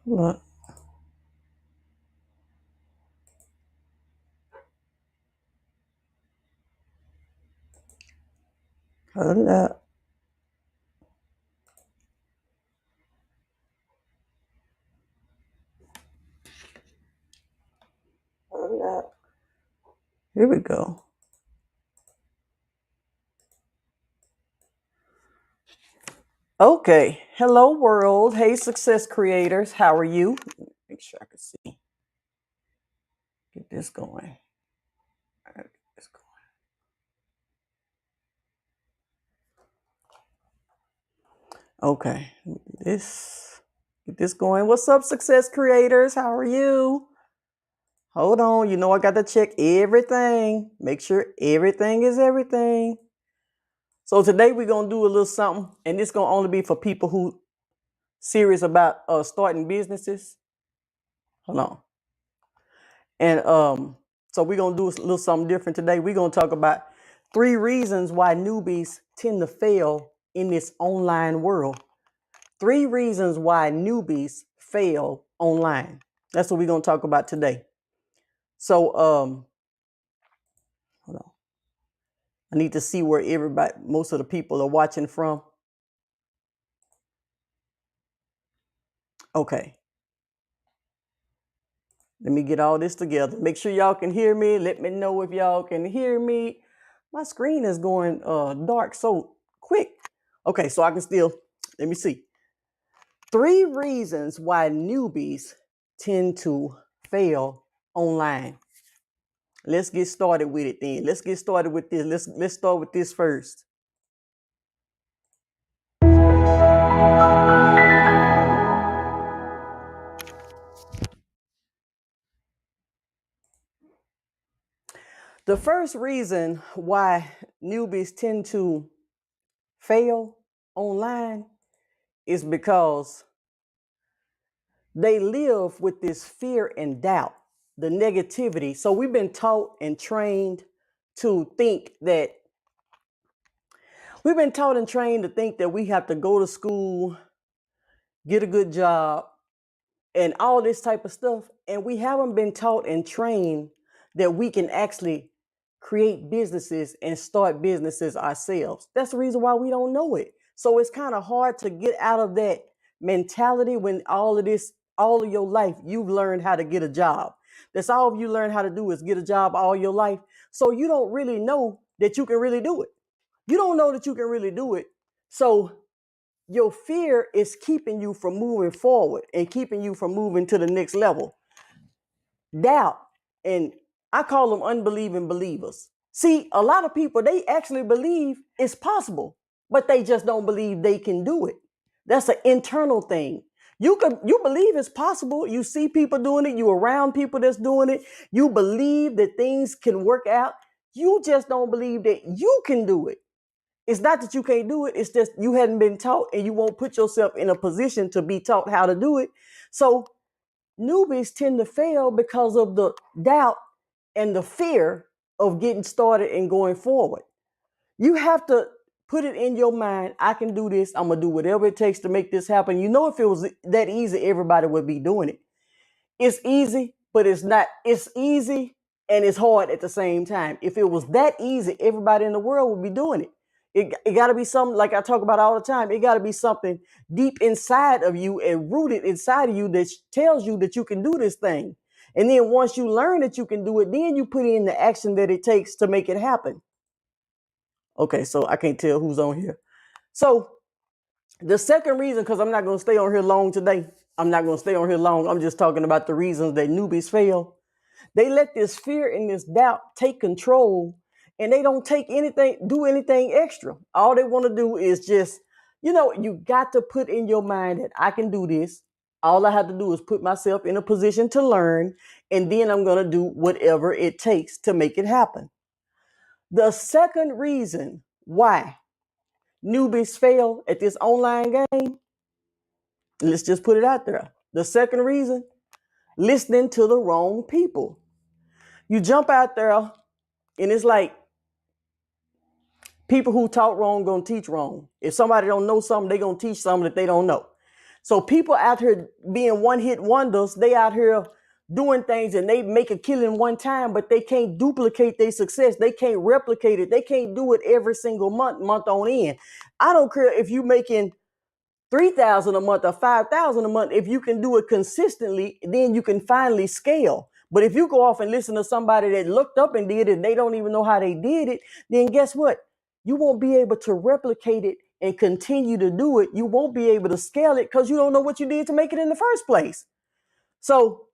Look. Hold up. Hold up. Here we go. Okay. Hello, world. Hey, success creators. How are you? Make sure I can see. Get this going. All right, get this going. Okay. Get this going. What's up, success creators? How are you? Hold on. You know I got to check everything. Make sure everything is everything. So today we're gonna do a little something, and this gonna only be for people who serious about starting businesses. Hold on. And so we're gonna do a little something different today. We're gonna talk about 3 reasons why newbies tend to fail in this online world. 3 reasons why newbies fail online. That's what we're gonna talk about today. So hold on. I need to see where most of the people are watching from. Okay. Let me get all this together. Make sure y'all can hear me. Let me know if y'all can hear me. My screen is going dark so quick. Okay, so I can still, let me see. 3 reasons why newbies tend to fail online. Let's get started with it then. Let's get started with this. Let's start with this first. The first reason why newbies tend to fail online is because they live with this fear and doubt, the negativity. So we've been taught and trained to think that we have to go to school, get a good job, and all this type of stuff. And we haven't been taught and trained that we can actually create businesses and start businesses ourselves. That's the reason why we don't know it. So it's kind of hard to get out of that mentality when all of your life, you've learned how to get a job. That's all you learn how to do is get a job all your life. So you don't really know that you can really do it. You don't know that you can really do it. So your fear is keeping you from moving forward and keeping you from moving to the next level. Doubt, and I call them unbelieving believers. See, a lot of people, they actually believe it's possible, but they just don't believe they can do it. That's an internal thing. You believe it's possible. You see people doing it. You around people that's doing it. You believe that things can work out. You just don't believe that you can do it. It's not that you can't do it. It's just you hadn't been taught and you won't put yourself in a position to be taught how to do it. So newbies tend to fail because of the doubt and the fear of getting started and going forward. You have to put it in your mind, I can do this. I'm going to do whatever it takes to make this happen. You know, if it was that easy, everybody would be doing it. It's easy, but it's not. It's easy and it's hard at the same time. If it was that easy, everybody in the world would be doing it. It got to be something like I talk about all the time. It got to be something deep inside of you and rooted inside of you that tells you that you can do this thing. And then once you learn that you can do it, then you put in the action that it takes to make it happen. Okay, so I can't tell who's on here. So the second reason, because I'm not going to stay on here long today. I'm not going to stay on here long. I'm just talking about the reasons that newbies fail. They let this fear and this doubt take control, and they don't do anything extra. All they want to do is just, you got to put in your mind that I can do this. All I have to do is put myself in a position to learn, and then I'm going to do whatever it takes to make it happen. The second reason why newbies fail at this online game, let's just put it out there. The second reason, listening to the wrong people. You jump out there and it's like people who taught wrong gonna teach wrong. If somebody don't know something, they gonna teach something that they don't know. So people out here being one hit wonders, they out here doing things and they make a killing one time, but they can't duplicate their success. They can't replicate it. They can't do it every single month on end. I don't care if you making 3,000 a month or 5,000 a month. If you can do it consistently, then you can finally scale. But if you go off and listen to somebody that looked up and did it and they don't even know how they did it, then guess what? You won't be able to replicate it and continue to do it. You won't be able to scale it because you don't know what you did to make it in the first place. So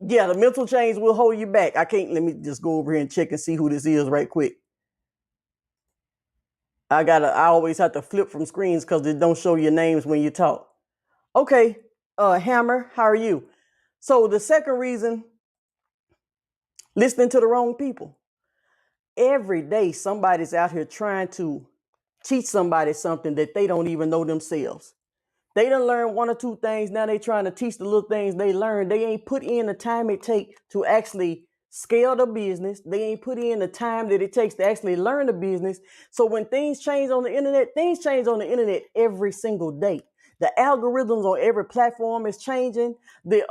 yeah, the mental change will hold you back. Let me just go over here and check and see who this is right quick. I always have to flip from screens because they don't show your names when you talk. Okay, Hammer, how are you? So the second reason, listening to the wrong people. Every day somebody's out here trying to teach somebody something that they don't even know themselves. They done learned one or two things. Now they trying to teach the little things they learned. They ain't put in the time it takes to actually scale the business. They ain't put in the time that it takes to actually learn the business. So when things change on the internet, things change on the internet every single day. The algorithms on every platform is changing. The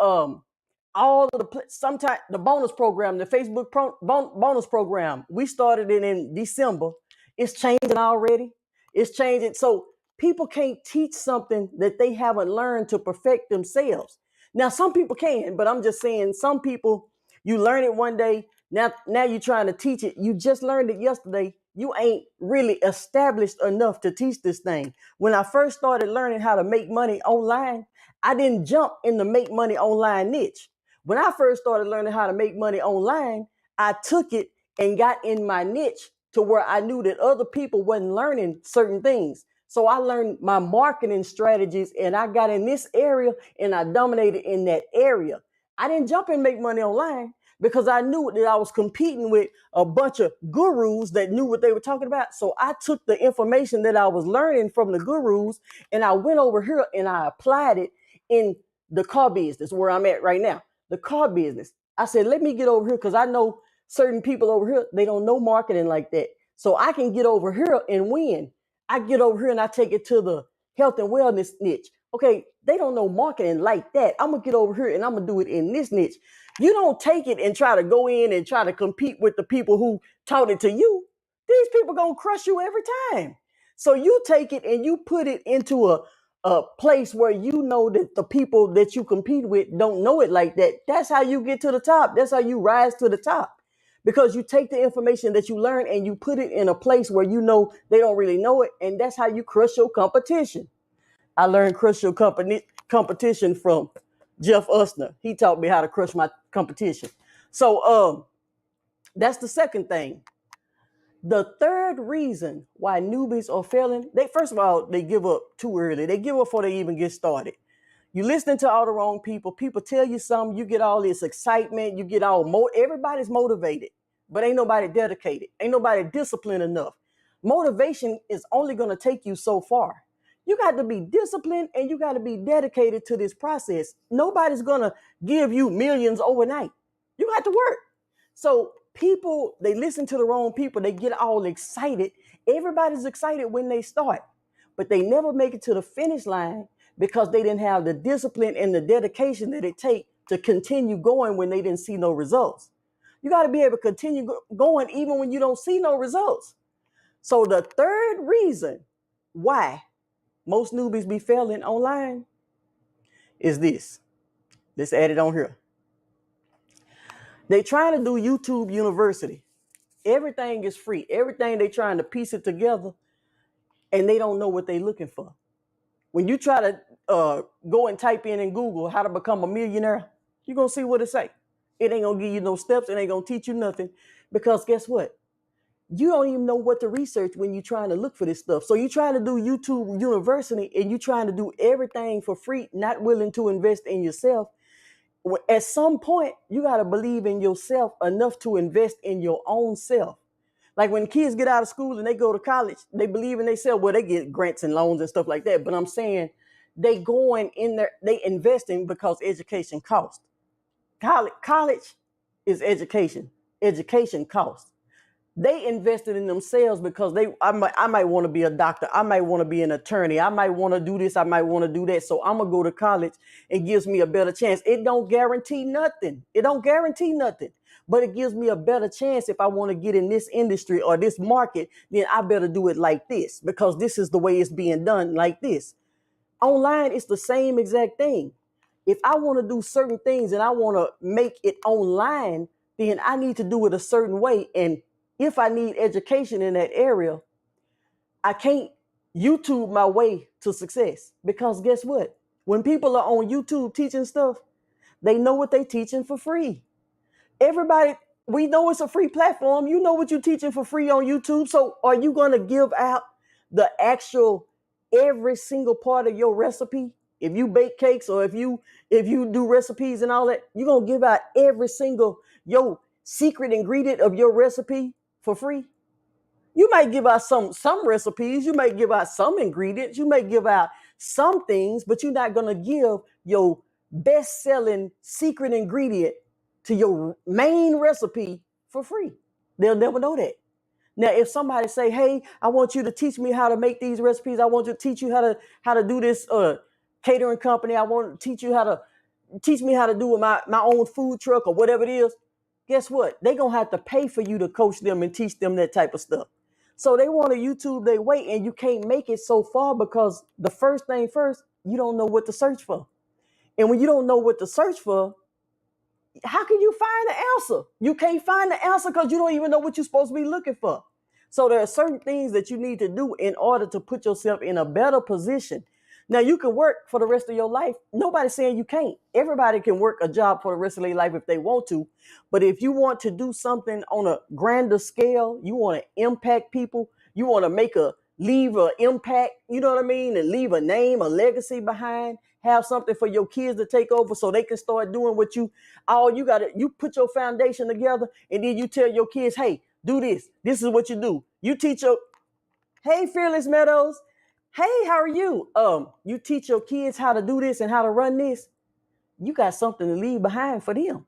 all of the sometimes the bonus program, the Facebook bonus program, we started it in December. It's changing already. It's changing. So people can't teach something that they haven't learned to perfect themselves. Now, some people can, but I'm just saying some people, you learn it one day. Now you're trying to teach it. You just learned it yesterday. You ain't really established enough to teach this thing. When I first started learning how to make money online, I didn't jump in the make money online niche. When I first started learning how to make money online, I took it and got in my niche to where I knew that other people wasn't learning certain things. So I learned my marketing strategies and I got in this area and I dominated in that area. I didn't jump and make money online because I knew that I was competing with a bunch of gurus that knew what they were talking about. So I took the information that I was learning from the gurus and I went over here and I applied it in the car business where I'm at right now. The car business. I said, let me get over here because I know certain people over here, they don't know marketing like that. So I can get over here and win. I get over here and I take it to the health and wellness niche. Okay, they don't know marketing like that. I'm going to get over here and I'm going to do it in this niche. You don't take it and try to go in and try to compete with the people who taught it to you. These people going to crush you every time. So you take it and you put it into a place where you know that the people that you compete with don't know it like that. That's how you get to the top. That's how you rise to the top. Because you take the information that you learn and you put it in a place where you know they don't really know it. And that's how you crush your competition. I learned crush your competition from Jeff Usner. He taught me how to crush my competition. So that's the second thing. The third reason why newbies are failing, first of all, they give up too early. They give up before they even get started. You listening to all the wrong people. People tell you something. You get all this excitement. You get everybody's motivated, but ain't nobody dedicated. Ain't nobody disciplined enough. Motivation is only going to take you so far. You got to be disciplined and you got to be dedicated to this process. Nobody's going to give you millions overnight. You got to work. So people, they listen to the wrong people. They get all excited. Everybody's excited when they start, but they never make it to the finish line because they didn't have the discipline and the dedication that it takes to continue going when they didn't see no results. You got to be able to continue going even when you don't see no results. So the third reason why most newbies be failing online is this. Let's add it on here. They trying to do YouTube University. Everything is free. Everything they trying to piece it together and they don't know what they looking for. When you try to go and type in Google how to become a millionaire, you're going to see what it say. It ain't going to give you no steps. It ain't going to teach you nothing because guess what? You don't even know what to research when you're trying to look for this stuff. So you're trying to do YouTube University and you're trying to do everything for free, not willing to invest in yourself. At some point, you got to believe in yourself enough to invest in your own self. Like when kids get out of school and they go to college, they believe in themselves. Well, they get grants and loans and stuff like that. But I'm saying they going in there, they investing because education costs. College is education. Education costs. They invested in themselves because I might want to be a doctor. I might want to be an attorney. I might want to do this. I might want to do that. So I'm going to go to college. It gives me a better chance. It don't guarantee nothing. It don't guarantee nothing. But it gives me a better chance if I want to get in this industry or this market, then I better do it like this because this is the way it's being done like this. Online, it's the same exact thing. If I want to do certain things and I want to make it online, then I need to do it a certain way. And if I need education in that area, I can't YouTube my way to success because guess what? When people are on YouTube teaching stuff, they know what they're teaching for free. Everybody, we know it's a free platform. You know what you're teaching for free on YouTube. So are you going to give out the actual every single part of your recipe? If you bake cakes or if you do recipes and all that, you're going to give out every single your secret ingredient of your recipe for free. You might give out some recipes, you might give out some ingredients, you may give out some things, but you're not going to give your best-selling secret ingredient to your main recipe for free. They'll never know that. Now, if somebody say, "Hey, I want you to teach me how to make these recipes. I want you to teach you how to do this catering company. I want to teach you how to teach me how to do my own food truck or whatever it is." Guess what? They're going to have to pay for you to coach them and teach them that type of stuff. So they want to YouTube their way, and you can't make it so far because the first thing first, you don't know what to search for. And when you don't know what to search for, how can you find the answer? You can't find the answer because you don't even know what you're supposed to be looking for. So there are certain things that you need to do in order to put yourself in a better position. Now, you can work for the rest of your life. Nobody's saying you can't. Everybody can work a job for the rest of their life if they want to. But if you want to do something on a grander scale, you want to impact people, you want to leave an impact, you know what I mean? And leave a name, a legacy behind, have something for your kids to take over so they can start doing what you put your foundation together and then you tell your kids, "Hey, do this. This is what you do." You teach your, "Hey, Fearless Meadows. Hey, how are you?" You teach your kids how to do this and how to run this. You got something to leave behind for them.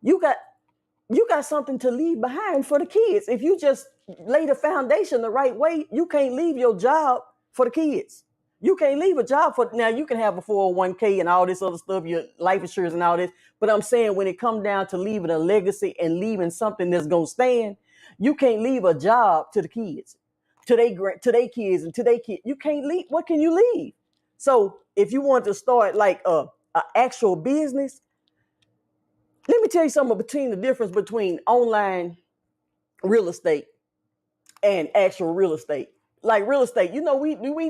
You got something to leave behind for the kids. If you just lay the foundation the right way, you can't leave your job for the kids. You can't leave a job for, now you can have a 401k and all this other stuff, your life insurance and all this. But I'm saying when it comes down to leaving a legacy and leaving something that's going to stand, you can't leave a job to the kids, to their kids and to their kids. You can't leave. What can you leave? So if you want to start like a actual business, let me tell you something between the difference between online real estate and actual real estate. Like real estate, we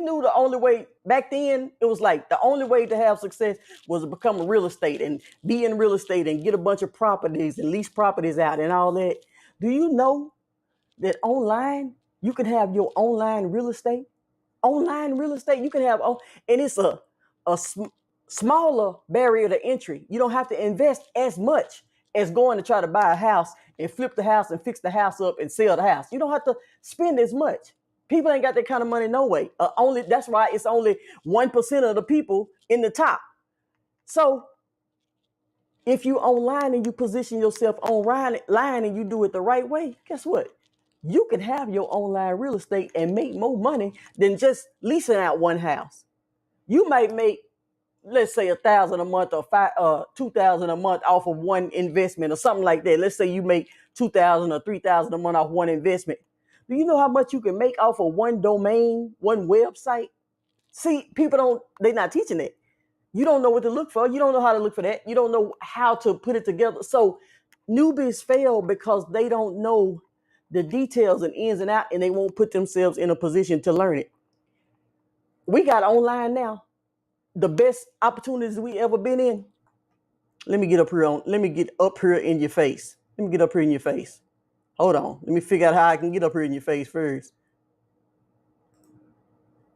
knew the only way back then, it was like the only way to have success was to become a real estate and be in real estate and get a bunch of properties and lease properties out and all that. Do you know that online you can have your online real estate? Online real estate, you can have, and it's a smaller barrier to entry. You don't have to invest as much as going to try to buy a house and flip the house and fix the house up and sell the house. You don't have to spend as much. People ain't got that kind of money no way. That's why it's only 1% of the people in the top. So if you online and you position yourself online and you do it the right way, guess what? You can have your online real estate and make more money than just leasing out one house. You might make, let's say, $1,000 a month or $2,000 a month off of one investment or something like that. Let's say you make $2,000 or $3,000 a month off one investment. Do you know how much you can make off of one domain, one website? See, they're not teaching it. You don't know what to look for. You don't know how to look for that. You don't know how to put it together. So newbies fail because they don't know the details and ins and outs, and they won't put themselves in a position to learn it. We got online now. The best opportunities we ever been in. Let me get up here in your face. Let me get up here in your face. Hold on. Let me figure out how I can get up here in your face first.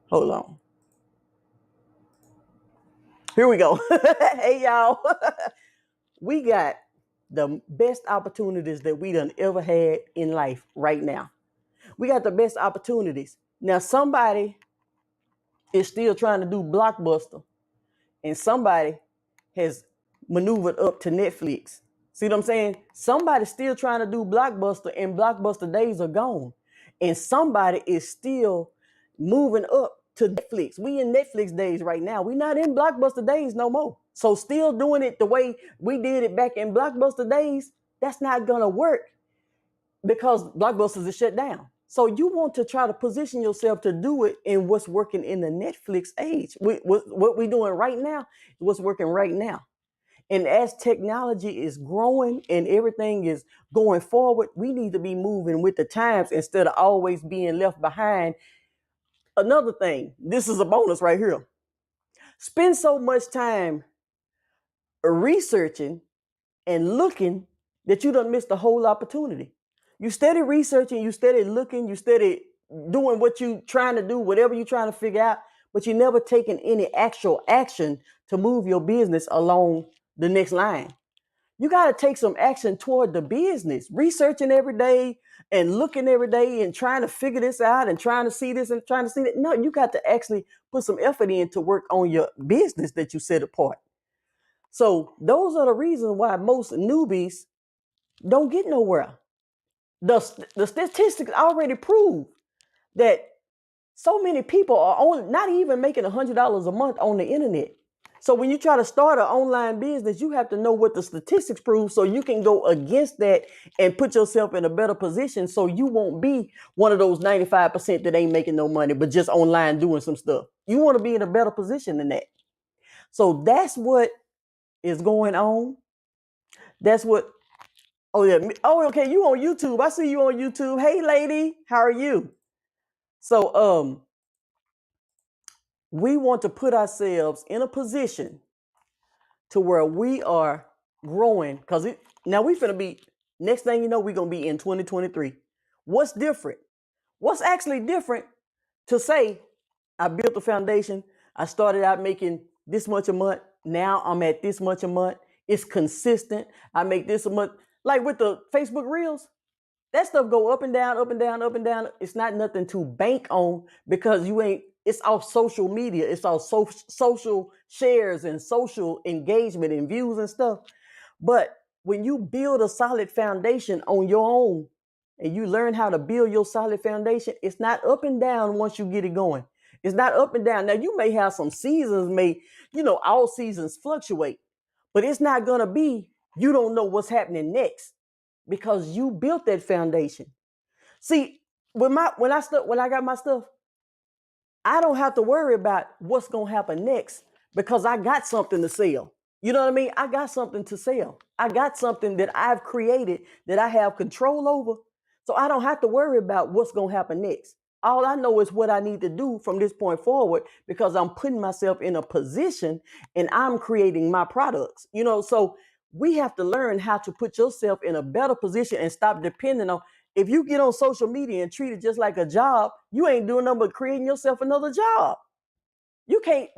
Hold on. Here we go. Hey, y'all. We got the best opportunities that we done ever had in life right now. We got the best opportunities. Now, somebody is still trying to do Blockbuster, and somebody has maneuvered up to Netflix. See what I'm saying? Somebody's still trying to do Blockbuster, and Blockbuster days are gone. And somebody is still moving up to Netflix. We in Netflix days right now. We not in Blockbuster days no more. So still doing it the way we did it back in Blockbuster days, that's not gonna work because Blockbusters is shut down. So you want to try to position yourself to do it in what's working in the Netflix age. What we doing right now is what's working right now. And as technology is growing and everything is going forward, we need to be moving with the times instead of always being left behind. Another thing, this is a bonus right here. Spend so much time researching and looking that you done missed the whole opportunity. You steady researching, you steady looking, you steady doing what you trying to do, whatever you trying to figure out, but you never taking any actual action to move your business along the next line. You got to take some action toward the business, researching every day and looking every day and trying to figure this out and trying to see this and trying to see that. No, you got to actually put some effort in to work on your business that you set apart. So those are the reasons why most newbies don't get nowhere. The statistics already prove that so many people are not even making $100 a month on the internet. So when you try to start an online business, you have to know what the statistics prove so you can go against that and put yourself in a better position so you won't be one of those 95% that ain't making no money, but just online doing some stuff. You want to be in a better position than that. So that's what is going on. That's what, oh yeah. Oh, okay, you on YouTube. I see you on YouTube. Hey lady, how are you? So we want to put ourselves in a position to where we are growing because now we finna be, next thing you know, we're gonna be in 2023. What's different? What's actually different to say I built the foundation, I started out making this much a month, now I'm at this much a month, it's consistent, I make this a month. Like with the Facebook Reels, that stuff go up and down, up and down, up and down. It's not nothing to bank on because you ain't, it's off social media. It's off social shares and social engagement and views and stuff. But when you build a solid foundation on your own and you learn how to build your solid foundation, it's not up and down once you get it going. It's not up and down. Now you may have some seasons, all seasons fluctuate, but it's not gonna be, you don't know what's happening next because you built that foundation. See, when I got my stuff, I don't have to worry about what's gonna happen next because I got something to sell. You know what I mean? I got something to sell. I got something that I've created that I have control over. So I don't have to worry about what's gonna happen next. All I know is what I need to do from this point forward because I'm putting myself in a position and I'm creating my products. So we have to learn how to put yourself in a better position and stop depending on, if you get on social media and treat it just like a job, you ain't doing nothing but creating yourself another job.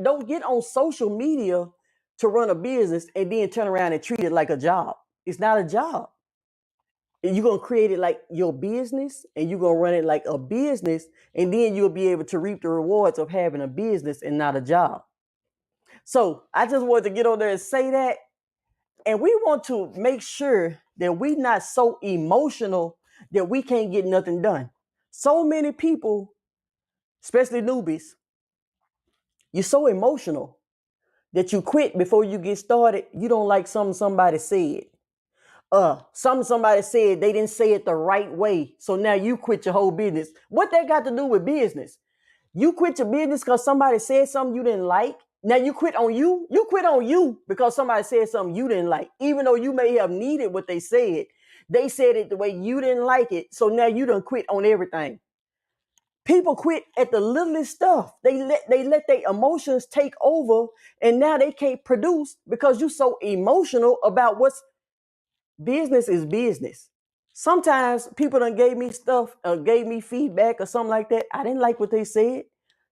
Don't get on social media to run a business and then turn around and treat it like a job. It's not a job. You're going to create it like your business and you're going to run it like a business, and then you'll be able to reap the rewards of having a business and not a job. So I just wanted to get on there and say that. And we want to make sure that we're not so emotional that we can't get nothing done. So many people, especially newbies, you're so emotional that you quit before you get started. You don't like something somebody said. Something somebody said, they didn't say it the right way. So now you quit your whole business. What that got to do with business? You quit your business because somebody said something you didn't like. Now you quit on you. You quit on you because somebody said something you didn't like. Even though you may have needed what they said it the way you didn't like it. So now you done quit on everything. People quit at the littlest stuff. They let their emotions take over, and now they can't produce because you're so emotional about what's business is business. Sometimes people done gave me stuff or gave me feedback or something like that. I didn't like what they said.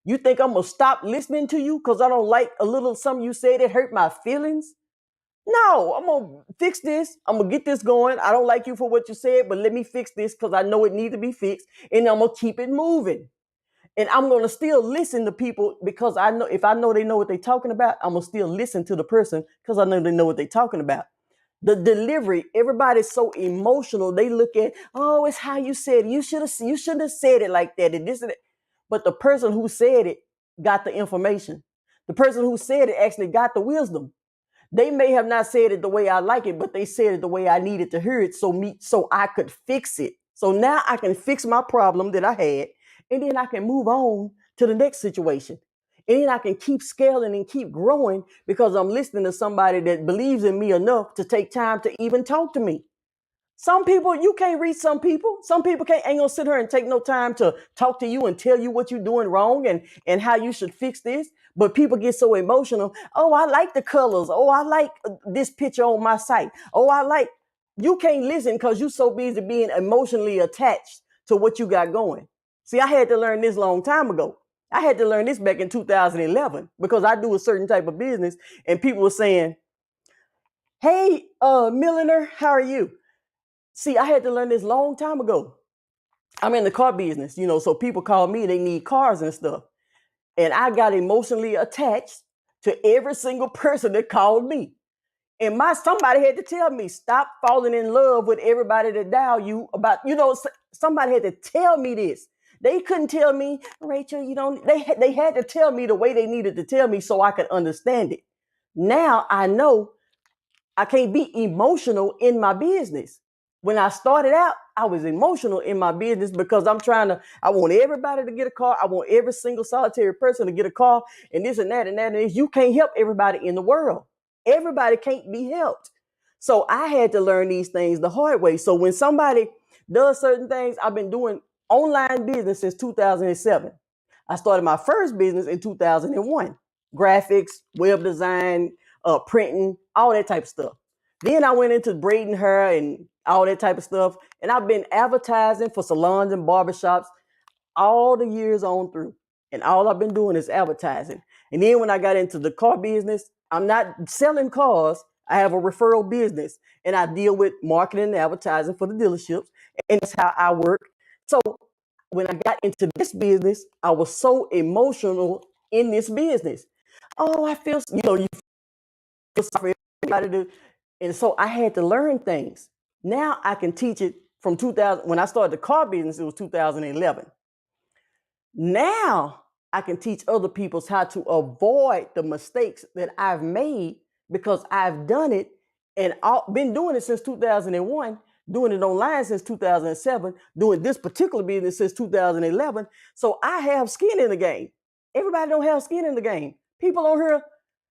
You think I'm gonna stop listening to you because I don't like a little something you said that hurt my feelings? No, I'm gonna fix this. I'm gonna get this going. I don't like you for what you said, but let me fix this because I know it needs to be fixed, and I'm gonna keep it moving. And I'm gonna still listen to people because I know if I know they know what they're talking about, I'm gonna still listen to the person because I know they know what they're talking about. The delivery, everybody's so emotional. They look at, oh, it's how you said it. You shouldn't have said it like that. And this and that. But the person who said it got the information. The person who said it actually got the wisdom. They may have not said it the way I like it, but they said it the way I needed to hear it so I could fix it. So now I can fix my problem that I had, and then I can move on to the next situation. And then I can keep scaling and keep growing because I'm listening to somebody that believes in me enough to take time to even talk to me. Some people, you can't reach some people. Some people ain't gonna sit here and take no time to talk to you and tell you what you're doing wrong and how you should fix this. But people get so emotional. Oh, I like the colors. Oh, I like this picture on my site. Oh, I like. You can't listen because you're so busy being emotionally attached to what you got going. See, I had to learn this long time ago. I had to learn this back in 2011 because I do a certain type of business and people were saying, hey, milliner, how are you? See, I had to learn this long time ago. I'm in the car business, so people call me, they need cars and stuff. And I got emotionally attached to every single person that called me. And somebody had to tell me, stop falling in love with everybody that dial you about, somebody had to tell me this. They couldn't tell me, Rachel, they had to tell me the way they needed to tell me so I could understand it. Now I know I can't be emotional in my business. When I started out, I was emotional in my business because I want everybody to get a car. I want every single solitary person to get a car and this and that and that. And this. You can't help everybody in the world. Everybody can't be helped. So I had to learn these things the hard way. So when somebody does certain things, I've been doing online business since 2007. I started my first business in 2001. Graphics, web design, printing, all that type of stuff. Then I went into braiding hair and all that type of stuff. And I've been advertising for salons and barbershops all the years on through. And all I've been doing is advertising. And then when I got into the car business, I'm not selling cars. I have a referral business and I deal with marketing and advertising for the dealerships. And that's how I work. So when I got into this business, I was so emotional in this business. Oh, I feel, you feel sorry for everybody. And so I had to learn things. Now I can teach it from 2000. When I started the car business, it was 2011. Now I can teach other people how to avoid the mistakes that I've made because I've done it and been doing it since 2001, doing it online since 2007, doing this particular business since 2011. So I have skin in the game. Everybody don't have skin in the game. People on here,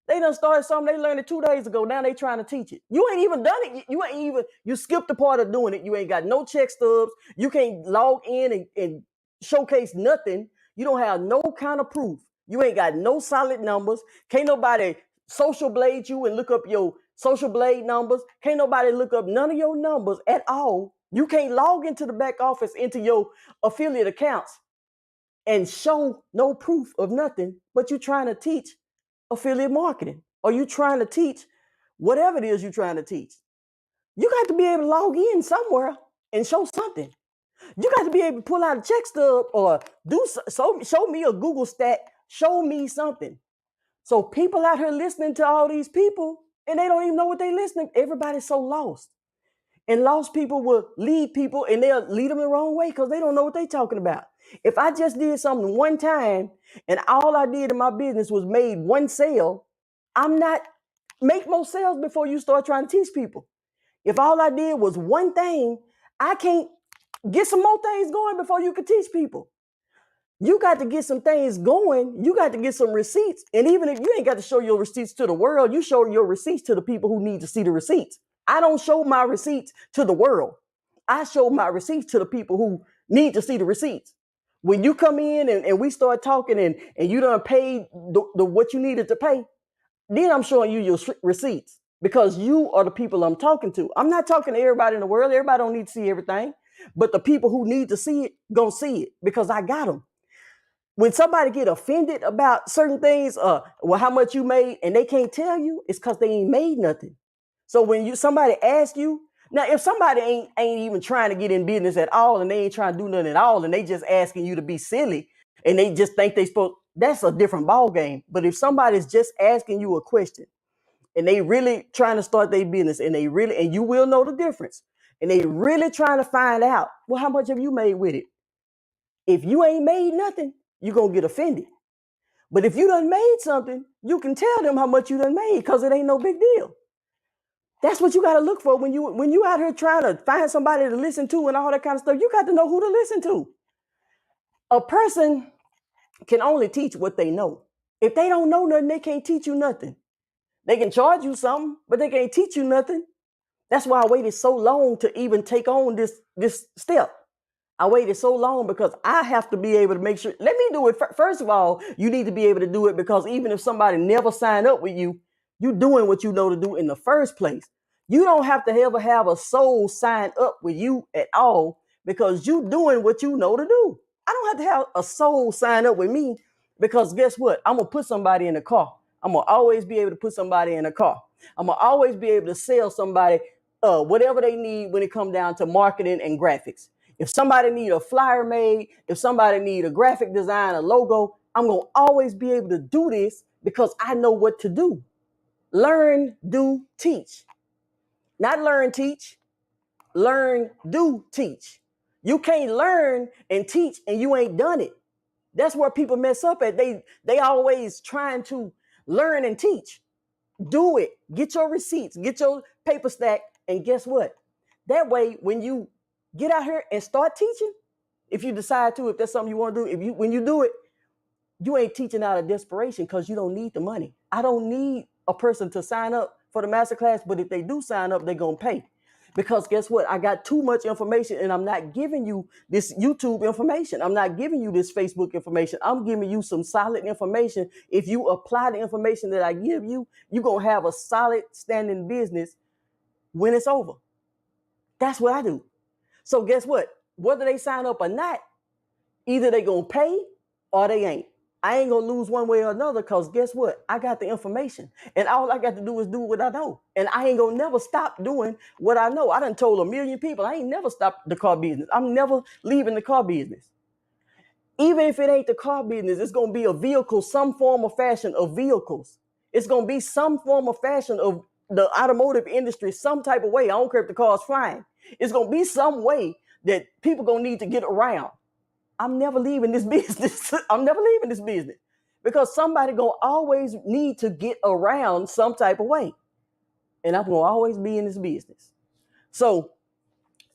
they done started something, they learned it 2 days ago. Now they trying to teach it. You ain't even done it. You skipped the part of doing it. You ain't got no check stubs. You can't log in and showcase nothing. You don't have no kind of proof. You ain't got no solid numbers. Can't nobody social blade you and look up your social blade numbers. Can't nobody look up none of your numbers at all. You can't log into the back office, into your affiliate accounts and show no proof of nothing, but you're trying to teach affiliate marketing or you trying to teach whatever it is you're trying to teach. You got to be able to log in somewhere and show something. You got to be able to pull out a check stub or show me a Google stat, show me something. So people out here listening to all these people and they don't even know what they're listening. Everybody's so lost. And lost people will lead people and they'll lead them the wrong way because they don't know what they're talking about. If I just did something one time and all I did in my business was made one sale, make more sales before you start trying to teach people. If all I did was one thing, I can't get some more things going before you can teach people. You got to get some things going. You got to get some receipts. And even if you ain't got to show your receipts to the world, you show your receipts to the people who need to see the receipts. I don't show my receipts to the world. I show my receipts to the people who need to see the receipts. When you come in and we start talking and you done paid the what you needed to pay, then I'm showing you your receipts because you are the people I'm talking to. I'm not talking to everybody in the world. Everybody don't need to see everything. But the people who need to see it, gonna see it because I got them. When somebody get offended about certain things, how much you made, and they can't tell you, it's because they ain't made nothing. So when somebody asks you, now if somebody ain't even trying to get in business at all, and they ain't trying to do nothing at all, and they just asking you to be silly, and they just think they supposed, that's a different ball game. But if somebody's just asking you a question, and they really trying to start their business, and you will know the difference, and they really trying to find out, well, how much have you made with it? If you ain't made nothing, you're going to get offended. But if you done made something, you can tell them how much you done made, because it ain't no big deal. That's what you got to look for when you out here trying to find somebody to listen to and all that kind of stuff. You got to know who to listen to. A person can only teach what they know. If they don't know nothing, they can't teach you nothing. They can charge you something, but they can't teach you nothing. That's why I waited so long to even take on this step. I waited so long because I have to be able to make sure. Let me do it. First of all, you need to be able to do it, because even if somebody never signed up with you, you're doing what you know to do in the first place. You don't have to ever have a soul sign up with you at all, because you doing what you know to do. I don't have to have a soul sign up with me, because guess what? I'm going to put somebody in a car. I'm going to always be able to put somebody in a car. I'm going to always be able to sell somebody whatever they need when it comes down to marketing and graphics. If somebody need a flyer made, if somebody need a graphic design, a logo, I'm going to always be able to do this, because I know what to do. Learn, do, teach. Not learn, teach. Learn, do, teach. You can't learn and teach and you ain't done it. That's where people mess up at. They always trying to learn and teach. Do it. Get your receipts. Get your paper stack. And guess what? That way, when you get out here and start teaching, if you decide to, if that's something you want to do, when you do it, you ain't teaching out of desperation, because you don't need the money. I don't need a person to sign up for the masterclass, but if they do sign up, they're going to pay. Because guess what? I got too much information, and I'm not giving you this YouTube information. I'm not giving you this Facebook information. I'm giving you some solid information. If you apply the information that I give you, you're going to have a solid standing business when it's over. That's what I do. So guess what? Whether they sign up or not, either they going to pay or they ain't. I ain't going to lose one way or another, because guess what? I got the information, and all I got to do is do what I know. And I ain't going to never stop doing what I know. I done told a million people I ain't never stopped the car business. I'm never leaving the car business. Even if it ain't the car business, it's going to be a vehicle, some form or fashion of vehicles. It's going to be some form or fashion of the automotive industry, some type of way. I don't care if the car's flying. It's going to be some way that people going to need to get around. I'm never leaving this business. I'm never leaving this business, because somebody going to always need to get around some type of way. And I'm going to always be in this business. So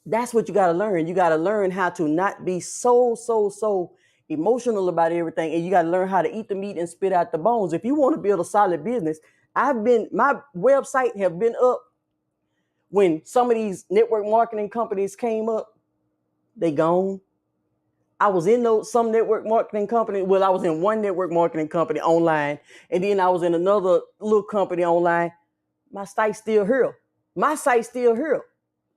that's what you got to learn. You got to learn how to not be so emotional about everything. And you got to learn how to eat the meat and spit out the bones. If you want to build a solid business, my website have been up when some of these network marketing companies came up. They gone. I was in some network marketing company. Well, I was in one network marketing company online, and then I was in another little company online. My site's still here.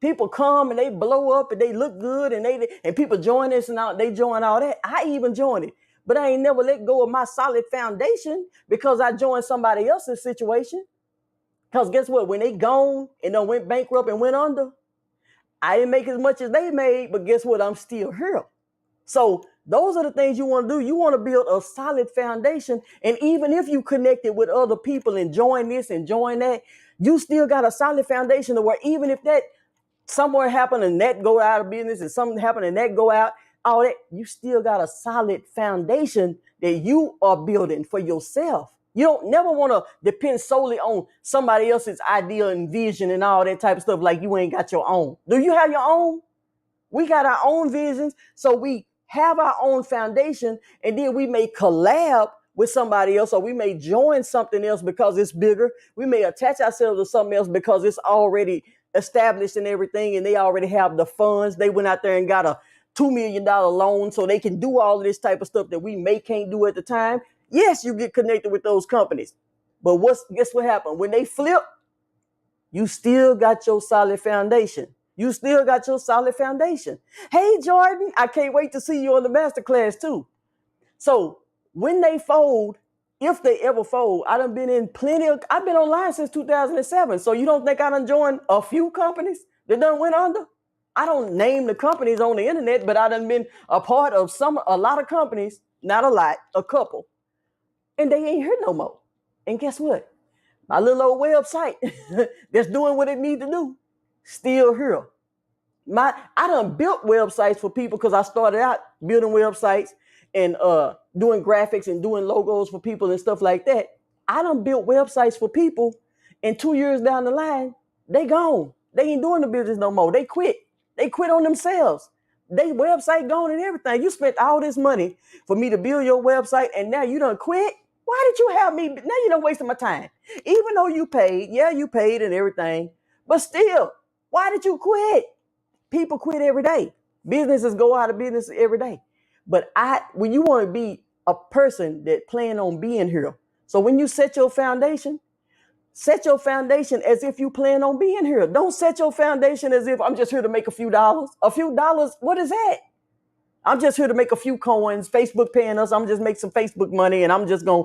People come and they blow up and they look good, and people join this and they join all that. I even joined it, but I ain't never let go of my solid foundation because I joined somebody else's situation. Because guess what? When they gone and they went bankrupt and went under, I didn't make as much as they made, but guess what? I'm still here. So those are the things you want to do. You want to build a solid foundation. And even if you connected with other people and join this and join that, you still got a solid foundation to where even if that somewhere happened and that go out of business and something happened and that go out, all that, you still got a solid foundation that you are building for yourself. You don't never want to depend solely on somebody else's idea and vision and all that type of stuff, like you ain't got your own. Do you have your own? We got our own visions, so we have our own foundation, and then we may collab with somebody else, or we may join something else because it's bigger. We may attach ourselves to something else because it's already established and everything, and they already have the funds. They went out there and got a $2 million loan so they can do all of this type of stuff that we can't do at the time. Yes, you get connected with those companies, but guess what happened? When they flip, you still got your solid foundation. You still got your solid foundation. Hey, Jordan, I can't wait to see you on the masterclass too. So when they fold, if they ever fold, I've been online since 2007. So you don't think I done joined a few companies that done went under? I don't name the companies on the internet, but I done been a part of a lot of companies, not a lot, a couple, and they ain't here no more. And guess what? My little old website that's doing what it need to do, still here. I done built websites for people because I started out building websites and doing graphics and doing logos for people and stuff like that. I done built websites for people, and 2 years down the line, they gone. They ain't doing the business no more. They quit. They quit on themselves. They website gone and everything. You spent all this money for me to build your website, and now you done quit. Why did you have me? Now you done wasting my time. Even though you paid, yeah, you paid and everything, but still, why did you quit? People quit every day. Businesses go out of business every day. But when you want to be a person that plan on being here, so when you set your foundation as if you plan on being here. Don't set your foundation as if I'm just here to make a few dollars. A few dollars, what is that? I'm just here to make a few coins. Facebook paying us. I'm just make some Facebook money, and I'm just gonna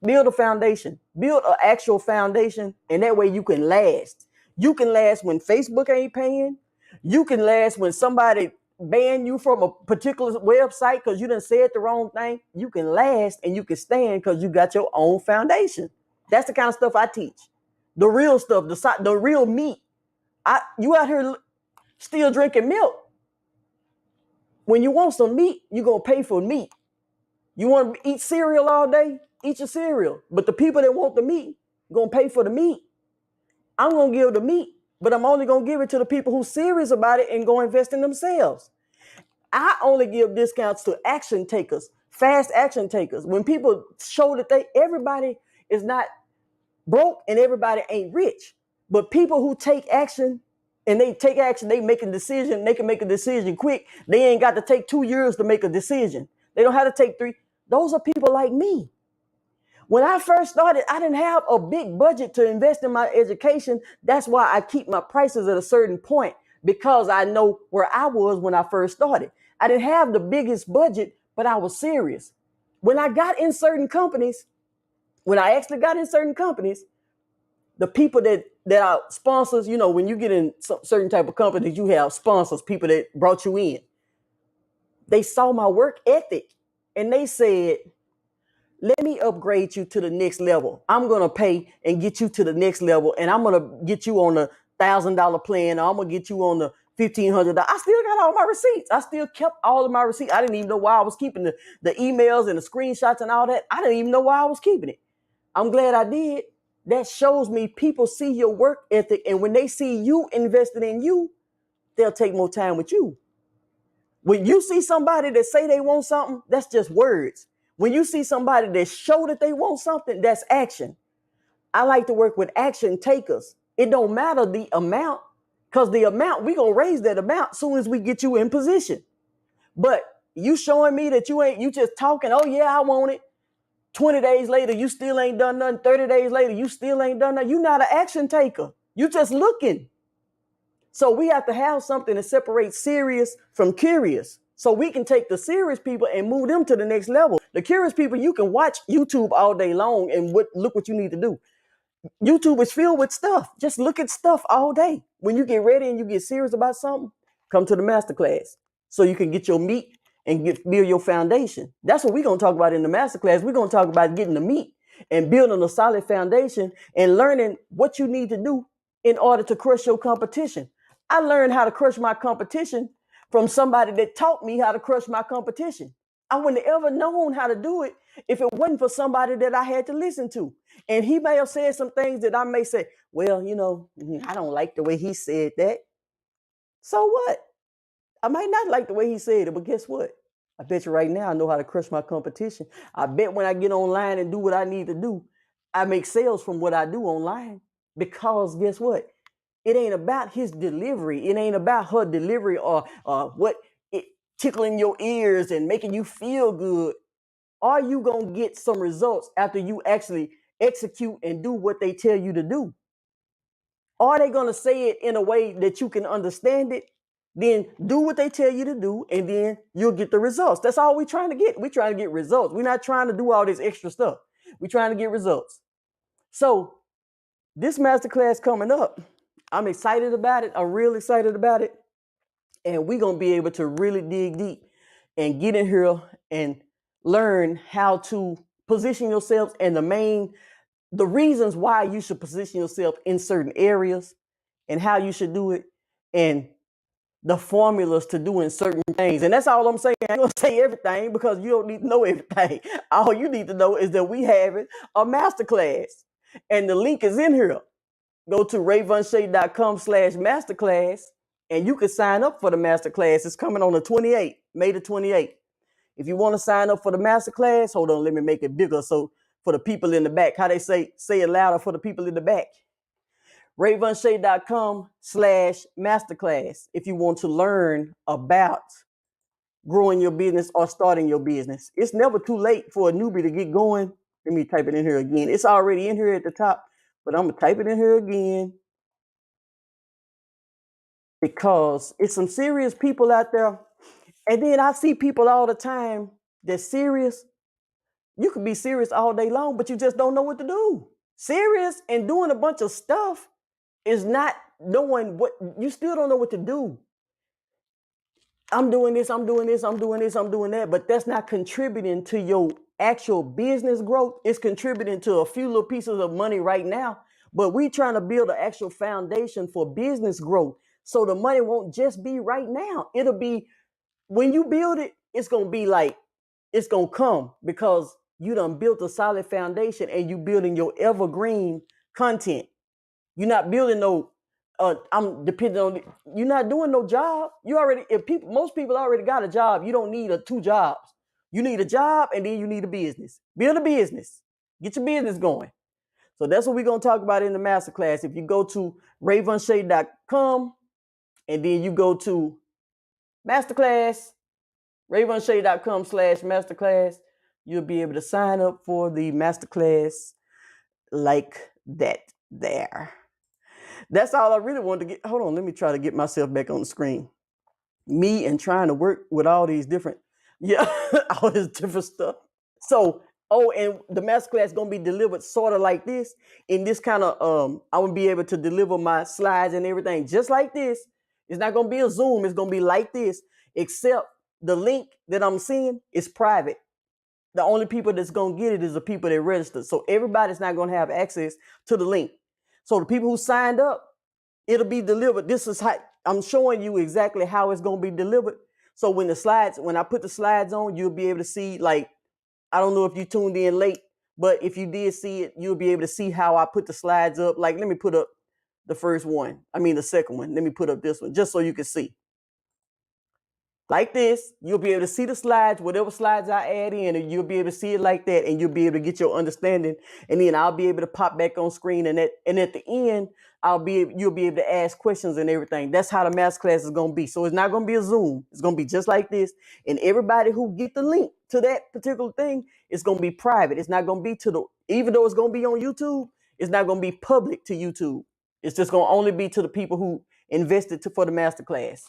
build a foundation. Build an actual foundation, and that way you can last. You can last when Facebook ain't paying. You can last when somebody ban you from a particular website because you done said the wrong thing. You can last and you can stand because you got your own foundation. That's the kind of stuff I teach. The real stuff, the real meat. You out here still drinking milk. When you want some meat, you're going to pay for meat. You want to eat cereal all day? Eat your cereal. But the people that want the meat going to pay for the meat. I'm going to give the meat, but I'm only going to give it to the people who's serious about it and go invest in themselves. I only give discounts to action takers, fast action takers. When people show that everybody is not broke and everybody ain't rich, but people who take action and they make a decision, they can make a decision quick. They ain't got to take 2 years to make a decision. They don't have to take 3. Those are people like me. When I first started, I didn't have a big budget to invest in my education. That's why I keep my prices at a certain point, because I know where I was when I first started. I didn't have the biggest budget, but I was serious. When I got in certain companies, the people that are sponsors, when you get in certain type of companies, you have sponsors, people that brought you in. They saw my work ethic and they said, let me upgrade you to the next level. I'm going to pay and get you to the next level. And I'm going to get you on the $1,000 plan. Or I'm going to get you on the $1,500. I still got all my receipts. I still kept all of my receipts. I didn't even know why I was keeping the emails and the screenshots and all that. I didn't even know why I was keeping it. I'm glad I did. That shows me people see your work ethic. And when they see you invested in you, they'll take more time with you. When you see somebody that say they want something, that's just words. When you see somebody that show that they want something, that's action. I like to work with action takers. It don't matter the amount, because the amount, we gonna raise that amount soon as we get you in position. But you showing me that you just talking, oh yeah, I want it. 20 days later, you still ain't done nothing. 30 days later, you still ain't done nothing. You're not an action taker. You just looking. So we have to have something to separate serious from curious. So we can take the serious people and move them to the next level. The curious people, you can watch YouTube all day long and look what you need to do. YouTube is filled with stuff. Just look at stuff all day. When you get ready and you get serious about something, come to the masterclass so you can get your meat and build your foundation. That's what we're going to talk about in the masterclass. We're going to talk about getting the meat and building a solid foundation and learning what you need to do in order to crush your competition. I learned how to crush my competition from somebody that taught me how to crush my competition. I wouldn't have ever known how to do it if it wasn't for somebody that I had to listen to. And he may have said some things that I may say, well, I don't like the way he said that. So what? I might not like the way he said it, but guess what? I bet you right now I know how to crush my competition. I bet when I get online and do what I need to do, I make sales from what I do online. Because guess what? It ain't about his delivery. It ain't about her delivery or what it tickling your ears and making you feel good. Are you going to get some results after you actually execute and do what they tell you to do? Are they going to say it in a way that you can understand it? Then do what they tell you to do, and then you'll get the results. That's all we're trying to get. We're trying to get results. We're not trying to do all this extra stuff. We're trying to get results. So this masterclass coming up, I'm excited about it. I'm real excited about it. And we're going to be able to really dig deep and get in here and learn how to position yourselves in the main the reasons why you should position yourself in certain areas and how you should do it, and the formulas to doing certain things. And that's all I'm saying. I ain't gonna say everything because you don't need to know everything. All you need to know is that we have it a masterclass. And the link is in here. Go to rayvonshay.com/masterclass and you can sign up for the masterclass. It's coming on the 28th, May the 28th. If you want to sign up for the masterclass, hold on, let me make it bigger. So for the people in the back, how they say it louder for the people in the back. rayvonshay.com/masterclass if you want to learn about growing your business or starting your business. It's never too late for a newbie to get going. Let me type it in here again. It's already in here at the top, but I'm going to type it in here again because it's some serious people out there. And then I see people all the time that's serious. You could be serious all day long, but you just don't know what to do. Serious and doing a bunch of stuff is not knowing what, you still don't know what to do. I'm doing this, I'm doing this, I'm doing this, I'm doing that, but that's not contributing to your actual business growth. It's contributing to a few little pieces of money right now, but we trying to build an actual foundation for business growth. So the money won't just be right now. It'll be, when you build it, it's going to be like, it's going to come because you done built a solid foundation and you building your evergreen content. You're not building no, I'm depending on, you're not doing no job. You already, most people already got a job. You don't need two jobs. You need a job and then you need a business. Build a business. Get your business going. So that's what we're going to talk about in the masterclass. If you go to rayvonshay.com and then you go to masterclass, rayvonshay.com/masterclass, you'll be able to sign up for the masterclass like that there. That's all I really wanted to get. Hold on, let me try to get myself back on the screen. Me and trying to work with all these different, all this different stuff. So, and the masterclass is going to be delivered sort of like this, in this kind of, I will be able to deliver my slides and everything just like this. It's not going to be a Zoom. It's going to be like this, except the link that I'm seeing is private. The only people that's going to get it is the people that registered. So everybody's not going to have access to the link. So the people who signed up, it'll be delivered. This is how I'm showing you exactly how it's going to be delivered. So when I put the slides on, you'll be able to see, like, I don't know if you tuned in late, but if you did see it, you'll be able to see how I put the slides up. Like, let me put up the second one. Let me put up this one just so you can see. Like this, you'll be able to see the slides, whatever slides I add in, and you'll be able to see it like that, and you'll be able to get your understanding. And then I'll be able to pop back on screen, and at the end, you'll be able to ask questions and everything. That's how the masterclass is going to be. So it's not going to be a Zoom. It's going to be just like this. And everybody who get the link to that particular thing, it's going to be private. It's not going to be even though it's going to be on YouTube, it's not going to be public to YouTube. It's just going to only be to the people who invested for the masterclass.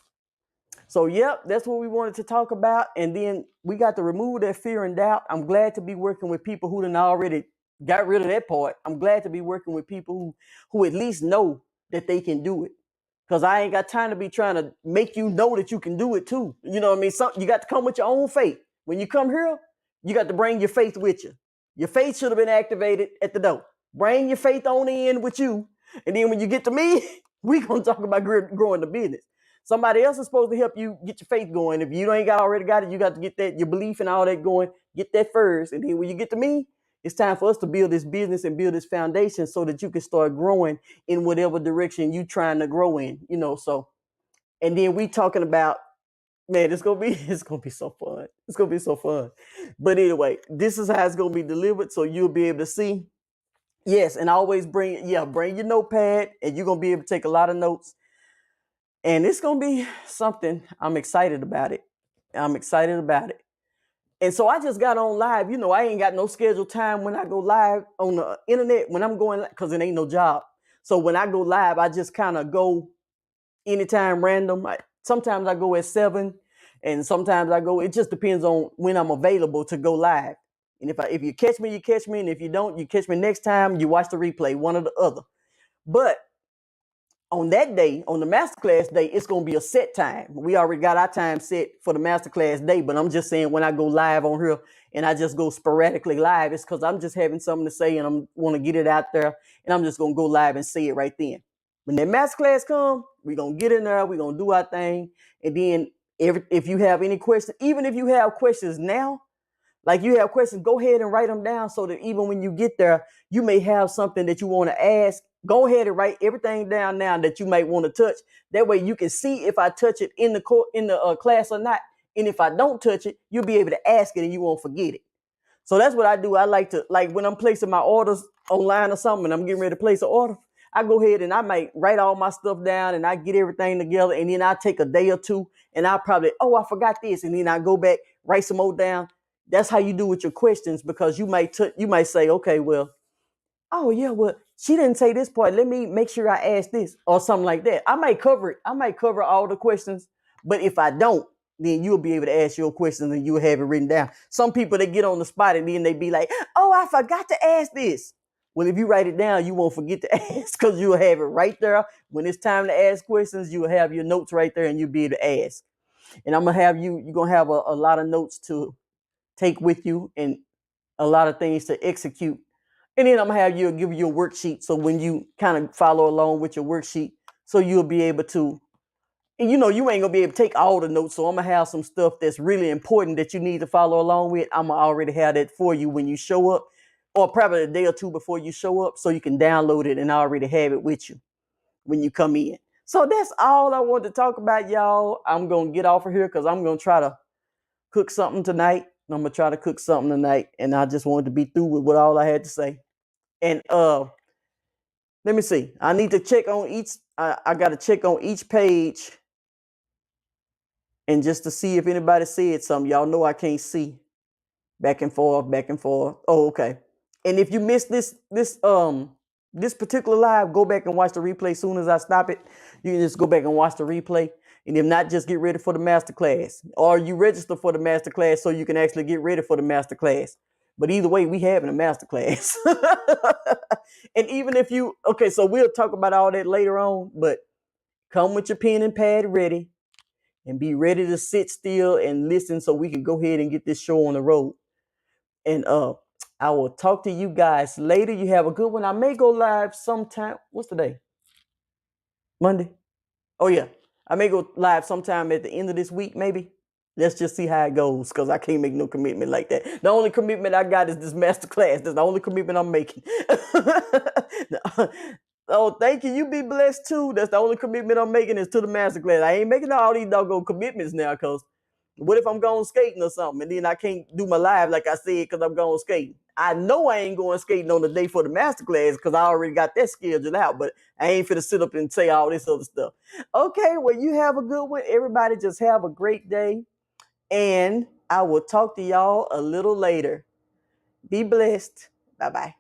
So, yep, that's what we wanted to talk about. And then we got to remove that fear and doubt. I'm glad to be working with people who done already got rid of that part. I'm glad to be working with people who at least know that they can do it. Because I ain't got time to be trying to make you know that you can do it too. You know what I mean? You got to come with your own faith. When you come here, you got to bring your faith with you. Your faith should have been activated at the door. Bring your faith on in with you. And then when you get to me, we're going to talk about growing the business. Somebody else is supposed to help you get your faith going. If you ain't already got it, you got to get that, your belief and all that going. Get that first. And then when you get to me, it's time for us to build this business and build this foundation so that you can start growing in whatever direction you trying to grow in, so. And then we talking about, man, it's going to be so fun. It's going to be so fun. But anyway, this is how it's going to be delivered. So you'll be able to see. Yes. And always bring your notepad, and you're going to be able to take a lot of notes. And it's going to be something. I'm excited about it. And so I just got on live. I ain't got no scheduled time when I go live on the internet when I'm going, because it ain't no job. So when I go live, I just kind of go anytime random. Sometimes I go at 7 and sometimes it just depends on when I'm available to go live. And if you catch me, you catch me. And if you don't, you catch me next time, you watch the replay, one or the other. But on that day, on the masterclass day, it's going to be a set time. We already got our time set for the masterclass day, but I'm just saying when I go live on here and I just go sporadically live, it's because I'm just having something to say and I want to get it out there, and I'm just going to go live and say it right then. When that masterclass come, we're going to get in there, we're going to do our thing, and then if you have any questions, even if you have questions now, like you have questions, go ahead and write them down so that even when you get there, you may have something that you want to ask. Go ahead and write everything down now that you might want to touch. That way you can see if I touch it in the class or not. And if I don't touch it, you'll be able to ask it and you won't forget it. So that's what I do. I like to, like when I'm placing my orders online or something and I'm getting ready to place an order, I go ahead and I might write all my stuff down and I get everything together, and then I take a day or two and I probably, oh, I forgot this. And then I go back, write some more down. That's how you do with your questions, because you might say, okay, well, oh yeah, well, she didn't say this part. Let me make sure I ask this or something like that. I might cover it. I might cover all the questions, but if I don't, then you'll be able to ask your questions and you'll have it written down. Some people, they get on the spot and then they be like, oh, I forgot to ask this. Well, if you write it down, you won't forget to ask, because you'll have it right there. When it's time to ask questions, you'll have your notes right there and you'll be able to ask. And I'm going to have you're going to have a lot of notes to take with you and a lot of things to execute. And then I'm going to have you give you a worksheet. So when you kind of follow along with your worksheet, so you'll be able to, and you ain't going to be able to take all the notes. So I'm going to have some stuff that's really important that you need to follow along with. I'm going to already have that for you when you show up, or probably a day or two before you show up, so you can download it and already have it with you when you come in. So that's all I want to talk about, y'all. I'm going to get off of here because I'm going to try to cook something tonight. I'm going to try to cook something tonight, and I just wanted to be through with what all I had to say. And let me see. I need to check on each. I got to check on each page, and just to see if anybody said something. Y'all know I can't see back and forth, back and forth. Oh, okay. And if you missed this particular live, go back and watch the replay. As soon as I stop it, you can just go back and watch the replay. And if not, just get ready for the masterclass, or you register for the masterclass so you can actually get ready for the masterclass. But either way, we having a masterclass. And even if you, okay, so we'll talk about all that later on, but come with your pen and pad ready and be ready to sit still and listen so we can go ahead and get this show on the road. And I will talk to you guys later. You have a good one. I may go live sometime. What's the day? Monday? Oh, yeah. I may go live sometime at the end of this week, maybe. Let's just see how it goes, because I can't make no commitment like that. The only commitment I got is this masterclass. That's the only commitment I'm making. Oh, thank you. You be blessed too. That's the only commitment I'm making is to the masterclass. I ain't making all these doggone commitments now, because what if I'm going skating or something and then I can't do my live like I said because I'm going skating? I know I ain't going skating on the day for the masterclass because I already got that scheduled out, but I ain't finna sit up and say all this other stuff. Okay, well, you have a good one. Everybody just have a great day. And I will talk to y'all a little later. Be blessed. Bye-bye.